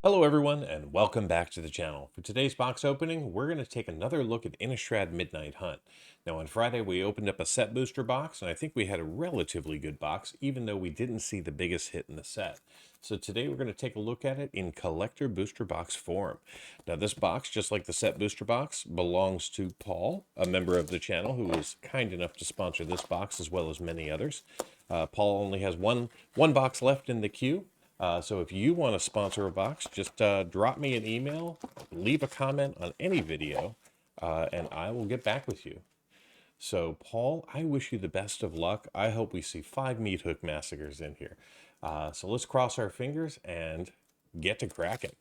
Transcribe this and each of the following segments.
Hello everyone and welcome back to the channel. For today's box opening, we're going to take another look at Innistrad Midnight Hunt. Now on Friday we opened up a set booster box and I think we had a relatively good box even though we didn't see the biggest hit in the set. So today we're going to take a look at it in collector booster box form. Now this box, just like the set booster box, belongs to Paul, a member of the channel who was kind enough to sponsor this box as well as many others. Paul only has one box left in the queue. So if you want to sponsor a box, just drop me an email, leave a comment on any video, and I will get back with you. So Paul, I wish you the best of luck. I hope we see 5 Meat Hook Massacres in here. So let's cross our fingers and get to cracking.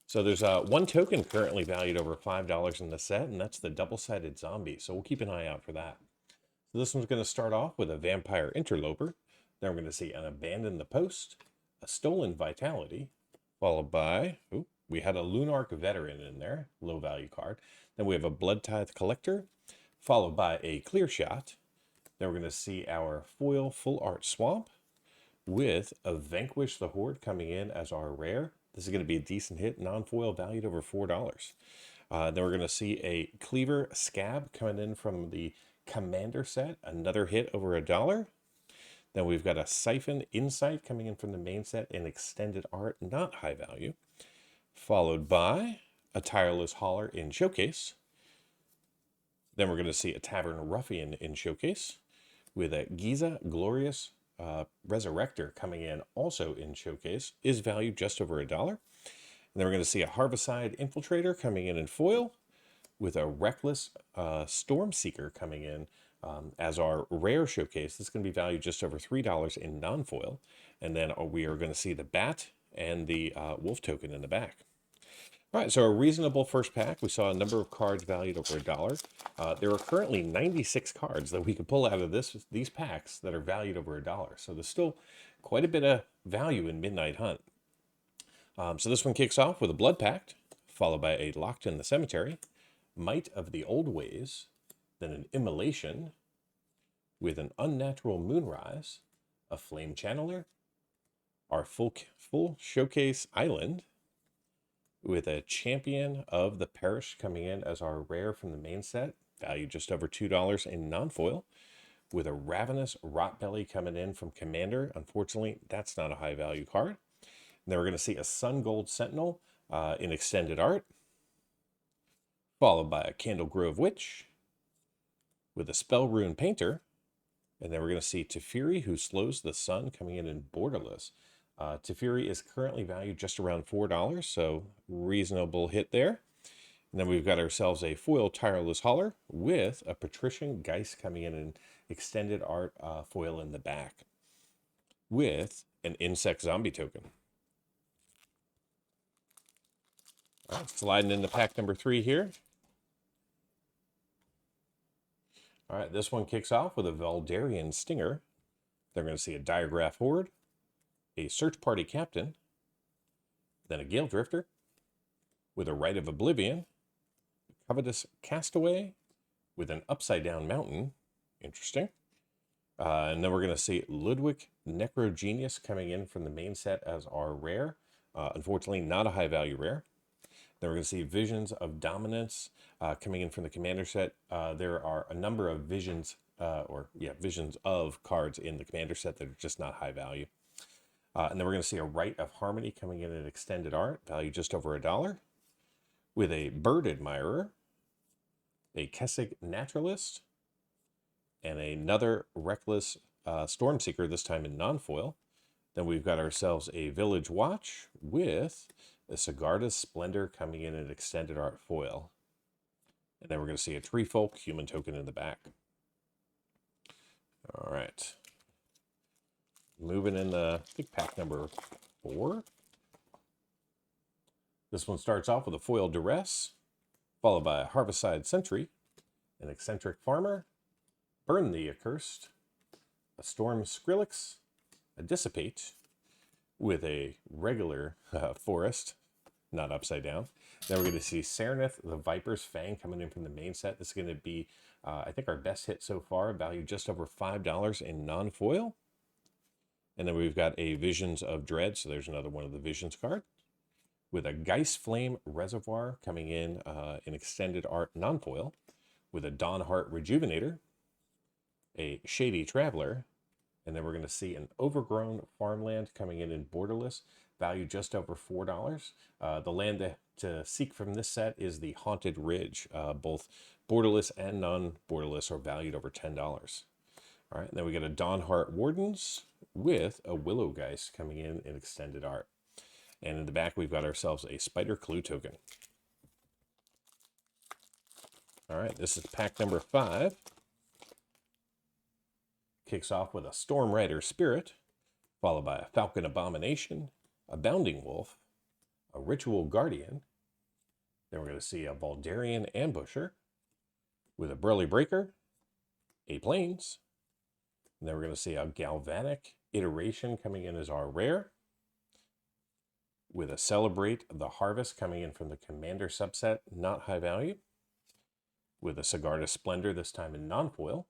So there's one token currently valued over $5 in the set, and that's the double-sided zombie. So we'll keep an eye out for that. So this one's going to start off with a vampire interloper. Then we're going to see an abandon the post, a stolen vitality, followed by, we had a Lunark veteran in there, low value card. Then we have a blood tithe collector, followed by a clear shot. Then we're going to see our foil full art swamp with a vanquish the horde coming in as our rare. This is going to be a decent hit, non-foil valued over $4. Then we're going to see a cleaver scab coming in from the commander set, another hit over $1. Then we've got a Siphon Insight coming in from the main set in extended art, not high value. Followed by a Tireless Hauler in Showcase. Then we're going to see a Tavern Ruffian in Showcase with a Giza Glorious Resurrector coming in also in Showcase, is valued just over $1. And then we're going to see a Harvicide Infiltrator coming in foil with a Reckless Stormseeker coming in as our rare showcase. This is going to be valued just over $3 in non-foil. And then we are going to see the bat and the wolf token in the back. All right, so a reasonable first pack. We saw a number of cards valued over $1. There are currently 96 cards that we could pull out of these packs that are valued over $1. So there's still quite a bit of value in Midnight Hunt. So this one kicks off with a Blood Pact, followed by a Locked in the Cemetery, Might of the Old Ways, then an Immolation with an Unnatural Moonrise, a Flame Channeler, our full Showcase Island with a Champion of the Parish coming in as our rare from the main set, valued just over $2 in non-foil, with a Ravenous Rotbelly coming in from Commander. Unfortunately, that's not a high value card. And then we're going to see a Sun Gold Sentinel in extended art, followed by a Candle Grove Witch with a Spell Rune Painter. And then we're going to see Teferi, who slows the sun, coming in borderless. Teferi is currently valued just around $4, so reasonable hit there. And then we've got ourselves a foil Tireless Hauler with a Patrician Geist coming in extended art foil in the back with an Insect Zombie token. All right, sliding into pack number 3 here. All right, this one kicks off with a Veldarian Stinger. They're going to see a Diregraph Horde, a Search Party Captain, then a Gale Drifter with a Rite of Oblivion, a Covetous Castaway with an Upside Down Mountain. Interesting. And then we're going to see Ludwig Necrogenius coming in from the main set as our rare. Unfortunately, not a high value rare. Then we're going to see Visions of Dominance coming in from the Commander set. There are a number of Visions of cards in the Commander set that are just not high value. And then we're going to see a Rite of Harmony coming in extended art, valued just over $1, with a Bird Admirer, a Kessig Naturalist, and another Reckless Stormseeker, this time in non-foil. Then we've got ourselves a Village Watch with a Sigarda's Splendor coming in extended art foil. And then we're going to see a Tree Folk human token in the back. All right. Moving in I think pack number 4. This one starts off with a foil Duress, followed by a Harvicide Sentry, an Eccentric Farmer, Burn the Accursed, a Storm Skrillex, a Dissipate, with a regular Forest, not upside down. Then we're going to see Serenith, the Viper's Fang, coming in from the main set. This is going to be, I think, our best hit so far, valued just over $5 in non-foil. And then we've got a Visions of Dread, so there's another one of the Visions card, with a Geist Flame Reservoir coming in extended art non-foil, with a Dawnheart Rejuvenator, a Shady Traveler, and then we're going to see an Overgrown Farmland coming in borderless, value just over $4. The land to seek from this set is the Haunted Ridge. Both borderless and non-borderless are valued over $10. All right, and then we get a Dawnheart Wardens with a Willow Geist coming in extended art. And in the back, we've got ourselves a Spider Clue token. All right, this is pack number 5. Kicks off with a Storm Rider Spirit, followed by a Falcon Abomination, a Bounding Wolf, a Ritual Guardian. Then we're going to see a Valdarian Ambusher with a Burly Breaker, a Plains. And then we're going to see a Galvanic Iteration coming in as our rare, with a Celebrate the Harvest coming in from the Commander subset, not high value, with a Sigarda Splendor, this time in non-foil.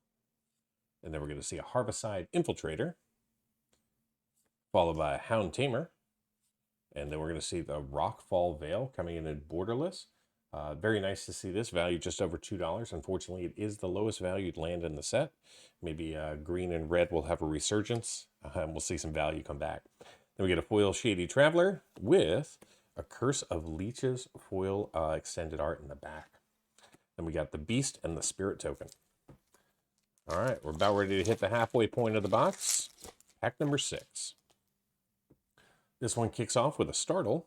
And then we're going to see a Harvestside Infiltrator, followed by a Hound Tamer. And then we're going to see the Rockfall Veil coming in borderless. Very nice to see this, value just over $2. Unfortunately, it is the lowest valued land in the set. Maybe green and red will have a resurgence, and we'll see some value come back. Then we get a foil Shady Traveler with a Curse of Leeches foil extended art in the back. Then we got the Beast and the Spirit token. All right, we're about ready to hit the halfway point of the box. Pack number 6. This one kicks off with a Startle,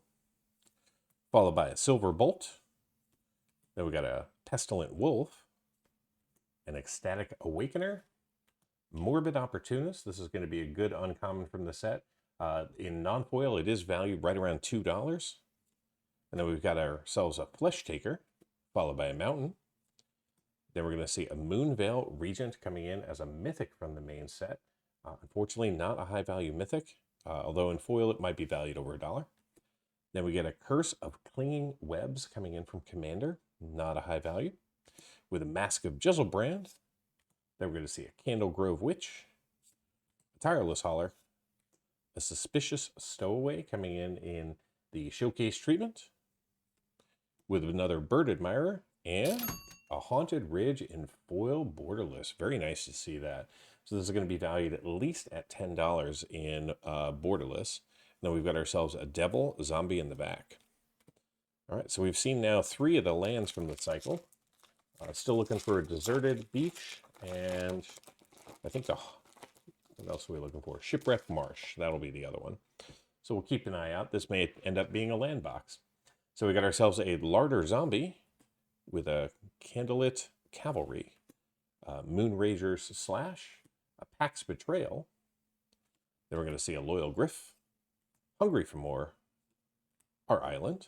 followed by a Silver Bolt. Then we got a Pestilent Wolf, an Ecstatic Awakener, Morbid Opportunist. This is going to be a good uncommon from the set. In non-foil, it is valued right around $2. And then we've got ourselves a Flesh Taker, followed by a Mountain. Then we're going to see a Moonveil Regent coming in as a Mythic from the main set. Unfortunately, not a high-value Mythic, although in foil it might be valued over $1. Then we get a Curse of Clinging Webs coming in from Commander, not a high value, with a Mask of Jizzlebrand. Then we're going to see a Candle Grove Witch, a Tireless Hauler, a Suspicious Stowaway coming in the Showcase treatment, with another Bird Admirer, and a Haunted Ridge in foil borderless. Very nice to see that. So this is going to be valued at least at $10 in borderless. And then we've got ourselves a Devil Zombie in the back. All right, so we've seen now 3 of the lands from the cycle. Still looking for a Deserted Beach, and I think what else are we looking for? Shipwreck Marsh. That'll be the other one. So we'll keep an eye out. This may end up being a land box. So we got ourselves a Larder Zombie with a Candlelit Cavalry, Moonrazor's Slash, a Pax Betrayal. Then we're going to see a Loyal Griff, Hungry for More, our Island.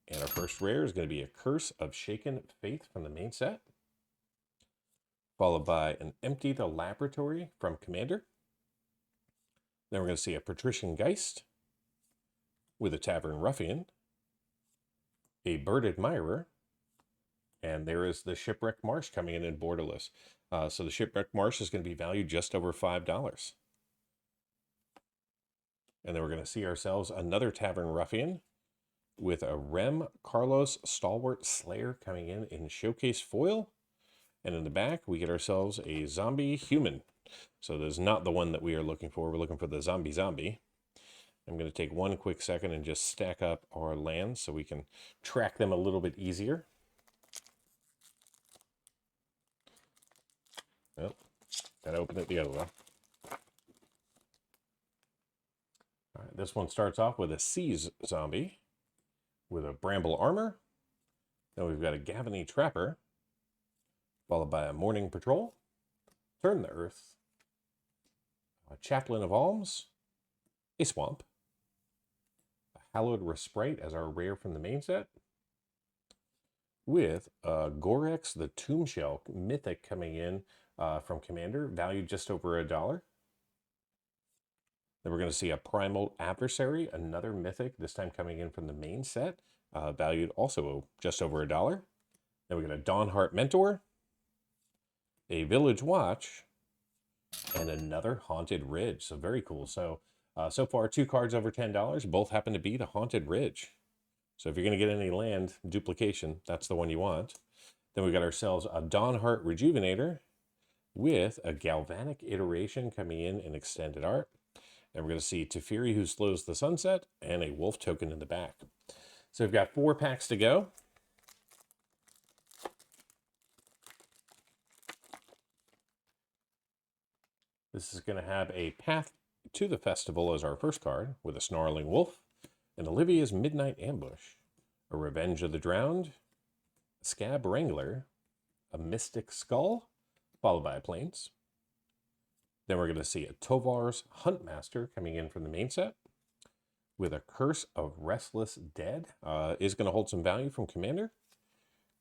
And our first rare is going to be a Curse of Shaken Faith from the main set, followed by an Empty the Laboratory from Commander. Then we're going to see a Patrician Geist with a Tavern Ruffian, a Bird Admirer, and there is the Shipwreck Marsh coming in borderless. So the Shipwreck Marsh is going to be valued just over $5. And then we're going to see ourselves another Tavern Ruffian with a Rem Carlos Stalwart Slayer coming in Showcase foil. And in the back, we get ourselves a Zombie Human. So this is not the one that we are looking for. We're looking for the Zombie. I'm going to take one quick second and just stack up our lands so we can track them a little bit easier. Well, gotta open it the other way. All right, this one starts off with a Seize Zombie with a Bramble Armor. Then we've got a Gavany Trapper, followed by a Morning Patrol, Turn the Earth, a Chaplain of Alms, a Swamp, a Hallowed Respite as our rare from the main set, with a Gorex the Tomb Shell Mythic coming in from Commander, valued just over $1. Then we're going to see a Primal Adversary, another Mythic, this time coming in from the main set, valued also just over $1. Then we got a Dawnheart Mentor, a Village Watch, and another Haunted Ridge. So very cool. So so far, 2 cards over $10. Both happen to be the Haunted Ridge. So if you're going to get any land duplication, that's the one you want. Then we got ourselves a Dawnheart Rejuvenator with a Galvanic Iteration coming in extended art. And we're going to see Teferi, Who Slows the Sunset, and a Wolf token in the back. So we've got 4 packs to go. This is going to have a Path to the Festival as our first card, with a Snarling Wolf, and Olivia's Midnight Ambush, a Revenge of the Drowned, a Scab Wrangler, a Mystic Skull, followed by a Plains. Then we're going to see a Tovar's Huntmaster coming in from the main set, with a Curse of Restless Dead. Is going to hold some value from Commander,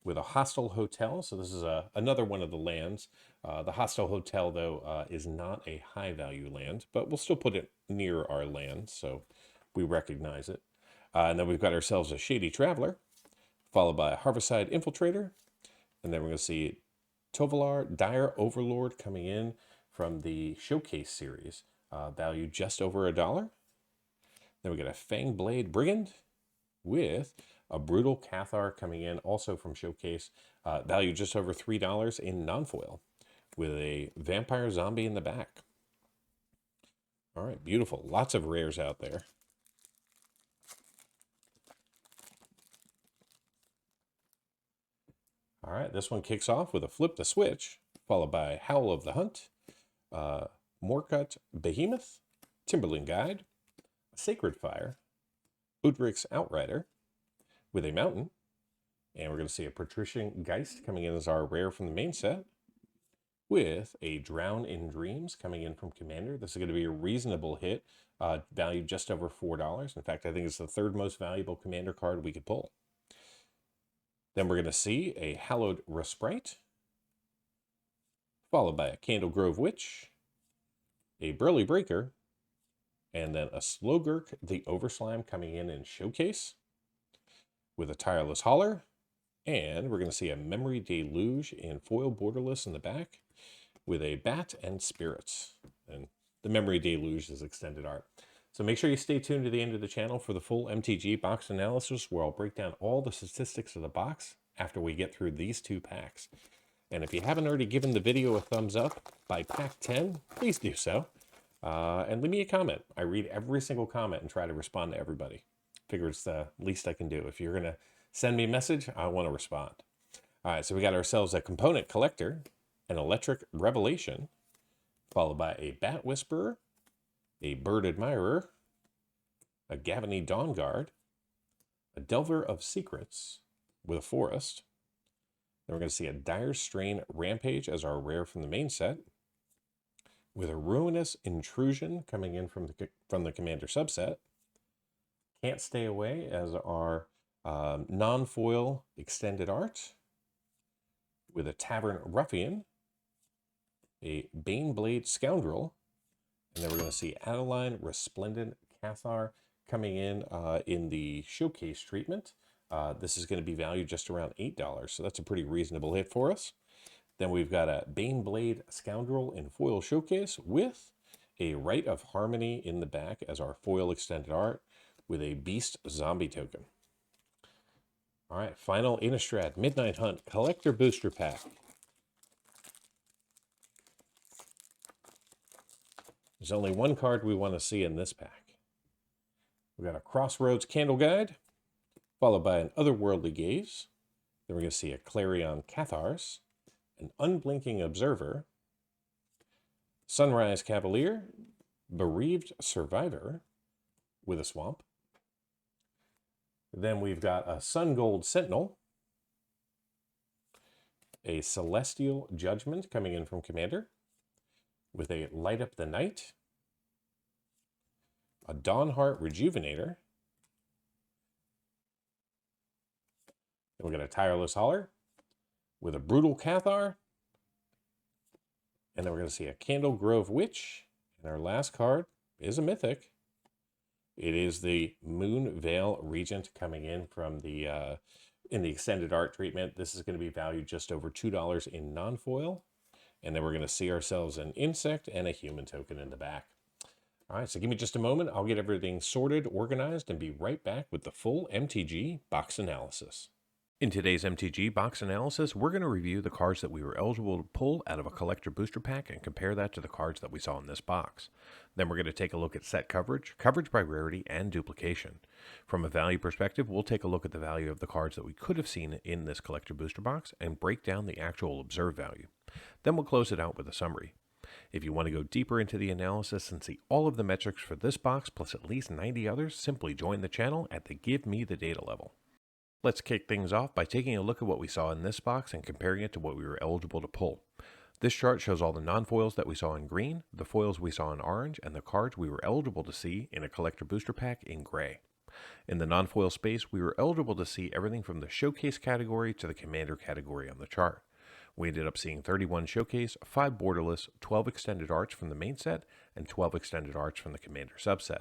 with a Hostile Hotel. So this is another one of the lands. The Hostile Hotel, though, is not a high value land, but we'll still put it near our land, so we recognize it. And then we've got ourselves a Shady Traveler, followed by a Harvestside Infiltrator. And then we're going to see Tovalar Dire Overlord coming in from the Showcase series, value just over $1. Then we got a Fangblade Brigand with a Brutal Cathar coming in also from Showcase, value just over $3 in non-foil, with a Vampire Zombie in the back. All right, beautiful. Lots of rares out there. All right, this one kicks off with a Flip the Switch, followed by Howl of the Hunt, Morcut Behemoth, Timberland Guide, Sacred Fire, Udric's Outrider, with a Mountain, and we're going to see a Patrician Geist coming in as our rare from the main set, with a Drown in Dreams coming in from Commander. This is going to be a reasonable hit, valued just over $4. In fact, I think it's the 3rd most valuable Commander card we could pull. Then we're going to see a Hallowed Respite, followed by a Candle Grove Witch, a Burly Breaker, and then a Slogurk the Overslime coming in Showcase, with a Tireless Hauler, and we're going to see a Memory Deluge in foil borderless in the back, with a Bat and Spirits. And the Memory Deluge is extended art. So make sure you stay tuned to the end of the channel for the full MTG box analysis, where I'll break down all the statistics of the box after we get through these 2 packs. And if you haven't already given the video a thumbs up by pack 10, please do so. And leave me a comment. I read every single comment and try to respond to everybody. Figure it's the least I can do. If you're going to send me a message, I want to respond. All right, so we got ourselves a Component Collector, an Electric Revelation, followed by a Bat Whisperer, a Bird Admirer, a Gavany Dawnguard, a Delver of Secrets with a Forest. Then we're going to see a Dire Strain Rampage as our rare from the main set, with a Ruinous Intrusion coming in from the Commander subset. Can't Stay Away as our non-foil extended art, with a Tavern Ruffian, a Baneblade Scoundrel, and then we're going to see Adeline Resplendent Cathar coming in the Showcase treatment. This is going to be valued just around $8, so that's a pretty reasonable hit for us. Then we've got a Baneblade Scoundrel in foil Showcase with a Rite of Harmony in the back as our foil extended art, with a Beast Zombie token. All right, final Innistrad Midnight Hunt Collector Booster Pack. There's only one card we want to see in this pack. We've got a Crossroads Candle Guide, followed by an Otherworldly Gaze. Then we're going to see a Clarion Cathars, an Unblinking Observer, Sunrise Cavalier, Bereaved Survivor with a Swamp. Then we've got a Sun Gold Sentinel, a Celestial Judgment coming in from Commander, with a Light Up the Night, a Dawnheart Rejuvenator, then we're going to Tireless Hauler, with a Brutal Cathar, and then we're going to see a Candle Grove Witch, and our last card is a Mythic. It is the Moonveil Regent coming in from the in the extended art treatment. This is going to be valued just over $2 in non-foil, And then we're going to see ourselves an insect and a human token in the back. All right, so give me just a moment. I'll get everything sorted, organized, and be right back with the full MTG box analysis. In today's MTG box analysis, we're going to review the cards that we were eligible to pull out of a collector booster pack and compare that to the cards that we saw in this box. Then we're going to take a look at set coverage, coverage by rarity, and duplication. From a value perspective, we'll take a look at the value of the cards that we could have seen in this collector booster box and break down the actual observed value. Then we'll close it out with a summary. If you want to go deeper into the analysis and see all of the metrics for this box plus at least 90 others, simply join the channel at the Give Me the Data level. Let's kick things off by taking a look at what we saw in this box and comparing it to what we were eligible to pull. This chart shows all the non-foils that we saw in green, the foils we saw in orange, and the cards we were eligible to see in a collector booster pack in gray. In the non-foil space, we were eligible to see everything from the showcase category to the commander category on the chart. We ended up seeing 31 showcase, 5 borderless, 12 extended arts from the main set, and 12 extended arts from the commander subset.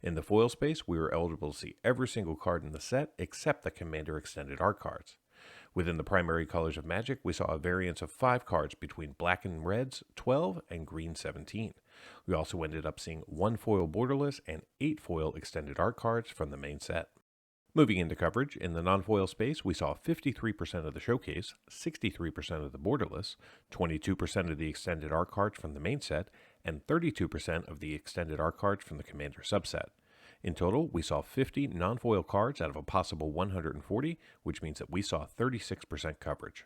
In the foil space, we were eligible to see every single card in the set except the commander extended art cards. Within the primary colors of Magic, we saw a variance of 5 cards between black and reds 12 and green 17. We also ended up seeing 1 foil borderless and 8 foil extended art cards from the main set. Moving into coverage, in the non-foil space, we saw 53% of the showcase, 63% of the borderless, 22% of the extended art cards from the main set, and 32% of the extended art cards from the commander subset. In total, we saw 50 non-foil cards out of a possible 140, which means that we saw 36% coverage.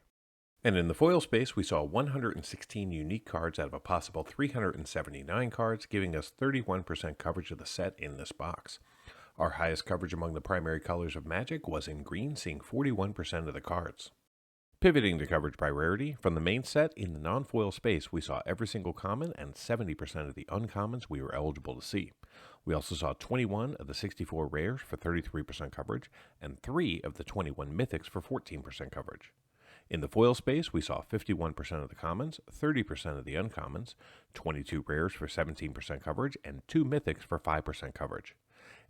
And in the foil space, we saw 116 unique cards out of a possible 379 cards, giving us 31% coverage of the set in this box. Our highest coverage among the primary colors of Magic was in green, seeing 41% of the cards. Pivoting to coverage by rarity, from the main set, in the non-foil space, we saw every single common and 70% of the uncommons we were eligible to see. We also saw 21 of the 64 rares for 33% coverage, and 3 of the 21 mythics for 14% coverage. In the foil space, we saw 51% of the commons, 30% of the uncommons, 22 rares for 17% coverage, and 2 mythics for 5% coverage.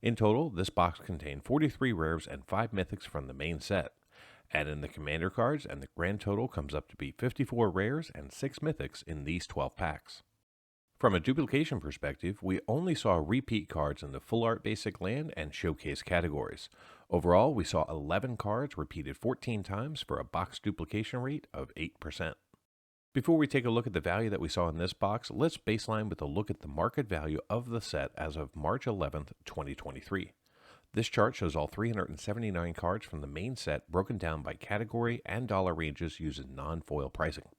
In total, this box contained 43 rares and 5 mythics from the main set. Add in the commander cards, and the grand total comes up to be 54 rares and 6 mythics in these 12 packs. From a duplication perspective, we only saw repeat cards in the full art basic land and showcase categories. Overall, we saw 11 cards repeated 14 times for a box duplication rate of 8%. Before we take a look at the value that we saw in this box, let's baseline with a look at the market value of the set as of March 11th, 2023. This chart shows all 379 cards from the main set broken down by category and dollar ranges using non-foil pricing.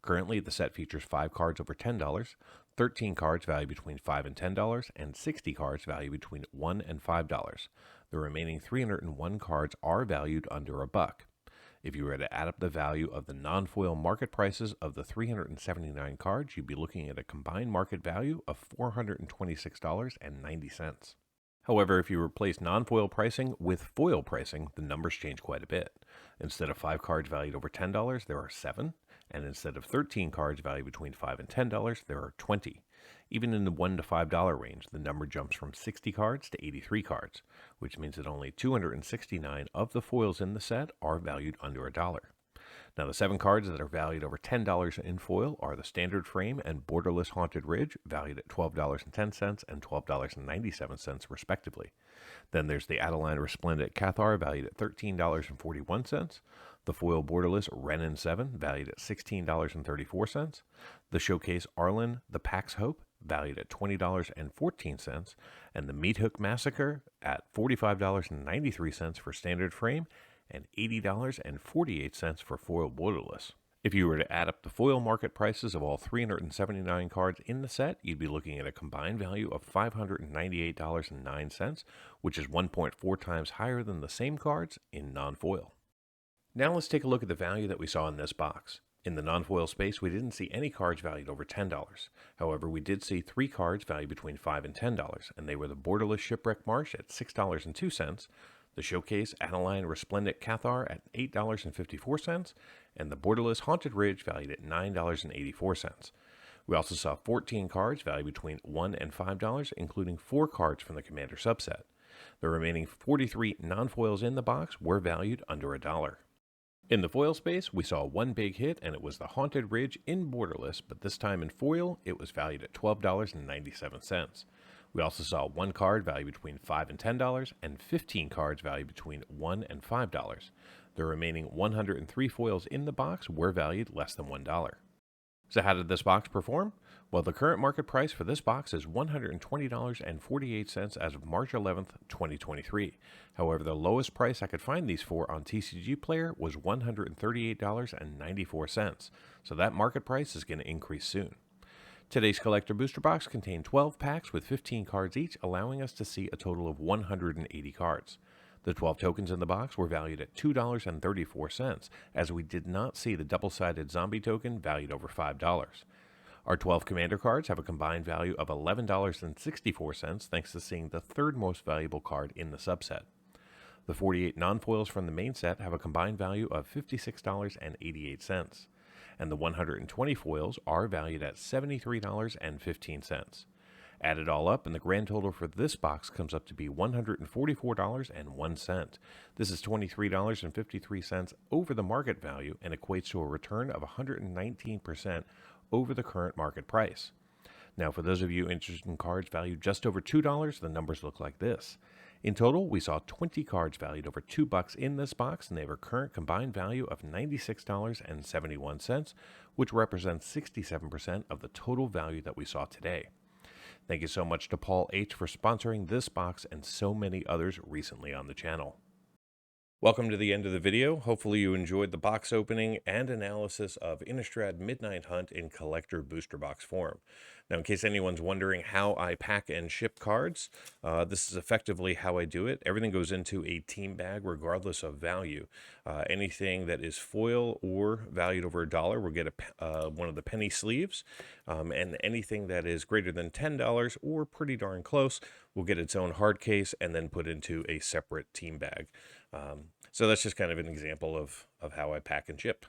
Currently, the set features 5 cards over $10, 13 cards valued between $5 and $10, and 60 cards valued between $1 and $5. The remaining 301 cards are valued under $1. If you were to add up the value of the non-foil market prices of the 379 cards, you'd be looking at a combined market value of $426.90. However, if you replace non-foil pricing with foil pricing, the numbers change quite a bit. Instead of 5 cards valued over $10, there are 7, and instead of 13 cards valued between $5 and $10, there are 20. Even in the $1 to $5 range, the number jumps from 60 cards to 83 cards, which means that only 269 of the foils in the set are valued under $1. Now, the 7 cards that are valued over $10 in foil are the Standard Frame and Borderless Haunted Ridge, valued at $12.10 and $12.97 respectively. Then there's the Adeline Resplendent Cathar, valued at $13.41, the foil Borderless Renin 7, valued at $16.34, the Showcase Arlen the Pax Hope, valued at $20.14, and the Meat Hook Massacre at $45.93 for Standard Frame, and $80.48 for foil borderless. If you were to add up the foil market prices of all 379 cards in the set, you'd be looking at a combined value of $598.09, which is 1.4 times higher than the same cards in non-foil. Now let's take a look at the value that we saw in this box. In the non-foil space, we didn't see any cards valued over $10. However, we did see 3 cards valued between $5 and $10, and they were the Borderless Shipwreck Marsh at $6.02, the Showcase Adeline Resplendent Cathar at $8.54, and the Borderless Haunted Ridge valued at $9.84. We also saw 14 cards valued between $1 and $5, including 4 cards from the Commander subset. The remaining 43 non-foils in the box were valued under $1. In the foil space, we saw one big hit, and it was the Haunted Ridge in Borderless, but this time in foil, it was valued at $12.97. We also saw one card valued between $5 and $10, and 15 cards valued between $1 and $5. The remaining 103 foils in the box were valued less than $1. So how did this box perform? Well, the current market price for this box is $120.48 as of March 11th, 2023. However, the lowest price I could find these for on TCG Player was $138.94. So that market price is going to increase soon. Today's collector booster box contained 12 packs with 15 cards each, allowing us to see a total of 180 cards. The 12 tokens in the box were valued at $2.34, as we did not see the double-sided zombie token valued over $5. Our 12 commander cards have a combined value of $11.64, thanks to seeing the third most valuable card in the subset. The 48 non-foils from the main set have a combined value of $56.88, and the 120 foils are valued at $73.15. Add it all up, and the grand total for this box comes up to be $144.01. This is $23.53 over the market value and equates to a return of 119% over the current market price. Now, for those of you interested in cards valued just over $2, the numbers look like this. In total, we saw 20 cards valued over $2 in this box, and they have a current combined value of $96.71, which represents 67% of the total value that we saw today. Thank you so much to Paul H. for sponsoring this box and so many others recently on the channel. Welcome to the end of the video. Hopefully you enjoyed the box opening and analysis of Innistrad Midnight Hunt in collector booster box form. Now, in case anyone's wondering how I pack and ship cards, this is effectively how I do it. Everything goes into a team bag regardless of value. Anything that is foil or valued over $1 will get one of the penny sleeves, and anything that is greater than $10 or pretty darn close will get its own hard case and then put into a separate team bag. So that's just kind of an example of how I pack and ship.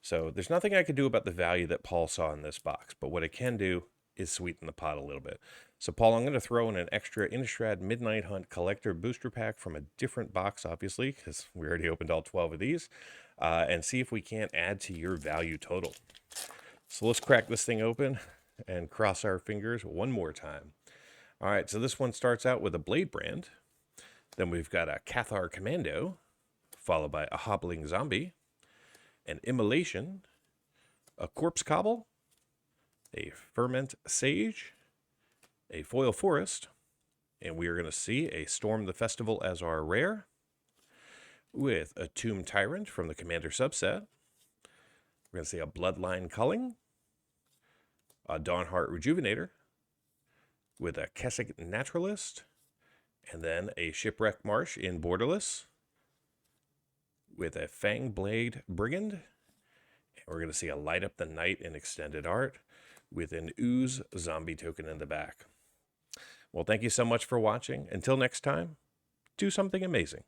So there's nothing I could do about the value that Paul saw in this box, but what I can do is sweeten the pot a little bit. So Paul, I'm going to throw in an extra Innistrad Midnight Hunt collector booster pack from a different box, obviously, because we already opened all 12 of these, and see if we can't add to your value total. So let's crack this thing open and cross our fingers one more time. All right, so this one starts out with a Blade Brand. Then we've got a Cathar Commando, followed by a Hobbling Zombie, an Immolation, a Corpse Cobble, a Ferment Sage, a Foil Forest, and we are going to see a Storm the Festival as our rare, with a Tomb Tyrant from the Commander subset. We're going to see a Bloodline Culling, a Dawnheart Rejuvenator, with a Kessig Naturalist, and then a Shipwreck Marsh in Borderless, with a Fangblade Brigand. And we're going to see a Light Up the Night in Extended Art, with an Ooze Zombie token in the back. Well, thank you so much for watching. Until next time, do something amazing.